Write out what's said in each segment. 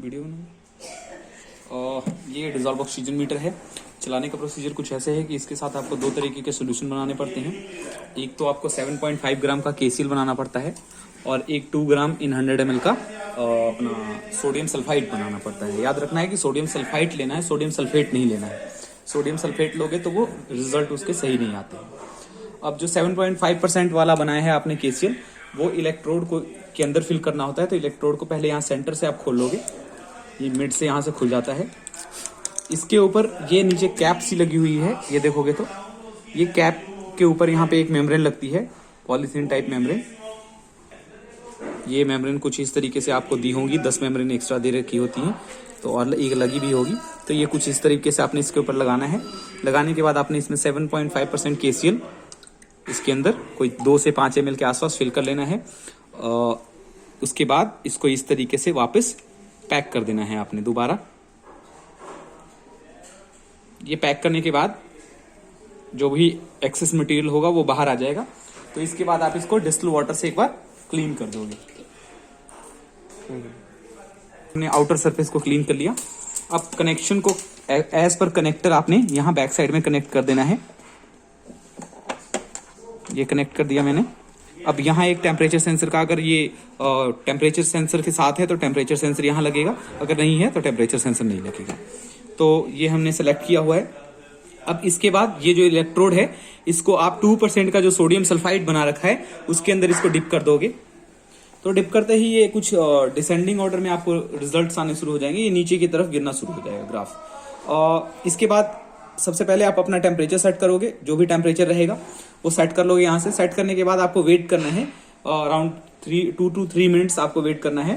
Video ये dissolve oxygen meter है। चलाने का प्रोसीजर कुछ ऐसे है कि इसके साथ आपको दो तरीके के सोल्यूशन बनाने पड़ते हैं। एक तो आपको 7.5 ग्राम का केसीएल बनाना पड़ता है और एक 2 ग्राम इन 100 ml का अपना सोडियम सल्फाइड बनाना पड़ता है। याद रखना है कि सोडियम सल्फाइड लेना है, सोडियम सल्फेट नहीं लेना है। सोडियम सल्फेट लोगे तो वो रिजल्ट उसके सही नहीं आते हैं। अब जो 7.5% वाला बनाया है आपने केसीएल, वो इलेक्ट्रोड को के अंदर फिल करना होता है। तो इलेक्ट्रोड को पहले यहाँ सेंटर से आप खोल लोगे, ये मिड से यहाँ से खुल जाता है। इसके ऊपर ये नीचे कैप सी लगी हुई है, ये देखोगे तो ये कैप के ऊपर यहाँ पे एक मेम्ब्रेन लगती है, पॉलीथीन टाइप मेम्ब्रेन। ये मेम्ब्रेन कुछ इस तरीके से आपको दी होंगी, 10 मेम्ब्रेन एक्स्ट्रा दे रखी होती हैं, तो और एक लगी भी होगी। तो ये कुछ इस तरीके से आपने इसके ऊपर लगाना है। लगाने के बाद आपने इसमें 7.5% केसीएल इसके अंदर कोई 2 से 5 ml के आसपास फिल कर लेना है। उसके बाद इसको इस तरीके से वापस पैक कर देना है आपने दोबारा। ये पैक करने के बाद जो भी एक्सेस मटेरियल होगा वो बाहर आ जाएगा। तो इसके बाद आप इसको डिस्टिल वाटर से एक बार क्लीन कर दोगे। हमने आउटर सरफेस को क्लीन कर लिया। अब कनेक्शन को एज पर कनेक्टर आपने यहाँ बैक साइड में कनेक्ट कर देना है। ये कनेक्ट कर दिया मैंने। अब यहाँ एक टेम्परेचर सेंसर का, अगर ये टेम्परेचर सेंसर के साथ है तो टेम्परेचर सेंसर यहाँ लगेगा, अगर नहीं है तो टेम्परेचर सेंसर नहीं लगेगा। तो ये हमने सेलेक्ट किया हुआ है। अब इसके बाद ये जो इलेक्ट्रोड है, इसको आप 2% का जो सोडियम सल्फाइड बना रखा है उसके अंदर इसको डिप कर दोगे। तो डिप करते ही ये कुछ डिसेंडिंग ऑर्डर में आपको रिजल्ट्स आने शुरू हो जाएंगे, ये नीचे की तरफ गिरना शुरू हो जाएगा ग्राफ। इसके बाद सबसे पहले आप अपना टेम्परेचर सेट करोगे, जो भी टेम्परेचर रहेगा वो सेट कर लोगे। यहाँ से सेट करने के बाद आपको वेट करना है अराउंड 2 to 3 मिनट्स आपको वेट करना है।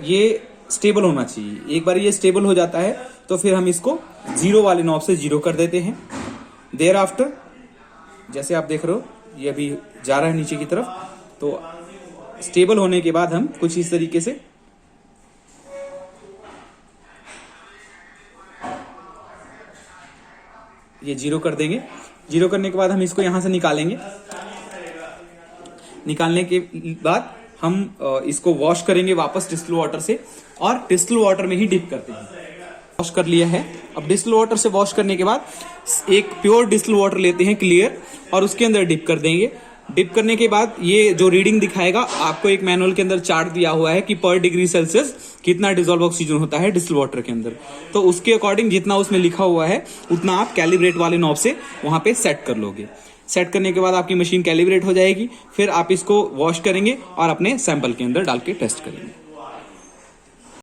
ये स्टेबल होना चाहिए। एक बार ये स्टेबल हो जाता है तो फिर हम इसको 0 वाले नॉब से 0 कर देते हैं। देयर आफ्टर जैसे आप देख रहे हो ये अभी जा रहा है नीचे की तरफ। तो स्टेबल होने के बाद हम कुछ इस तरीके से ये 0 कर देंगे। 0 करने के बाद हम इसको यहां से निकालेंगे। निकालने के बाद हम इसको वॉश करेंगे वापस डिस्टिल वाटर से, और डिस्टिल वाटर में ही डिप करते हैं। वॉश कर लिया है। अब डिस्टिल वाटर से वॉश करने के बाद एक प्योर डिस्टिल वाटर लेते हैं क्लियर, और उसके अंदर डिप कर देंगे। डिप करने के बाद ये जो रीडिंग दिखाएगा, आपको एक मैनुअल के अंदर चार्ट दिया हुआ है कि पर डिग्री सेल्सियस कितना डिसॉल्व ऑक्सीजन होता है डिस्टिल वाटर के अंदर। तो उसके अकॉर्डिंग जितना उसमें लिखा हुआ है उतना आप कैलिब्रेट वाले नॉब से वहां पे सेट कर लोगे। सेट करने के बाद आपकी मशीन कैलिब्रेट हो जाएगी। फिर आप इसको वॉश करेंगे और अपने सैंपल के अंदर डाल के टेस्ट करेंगे।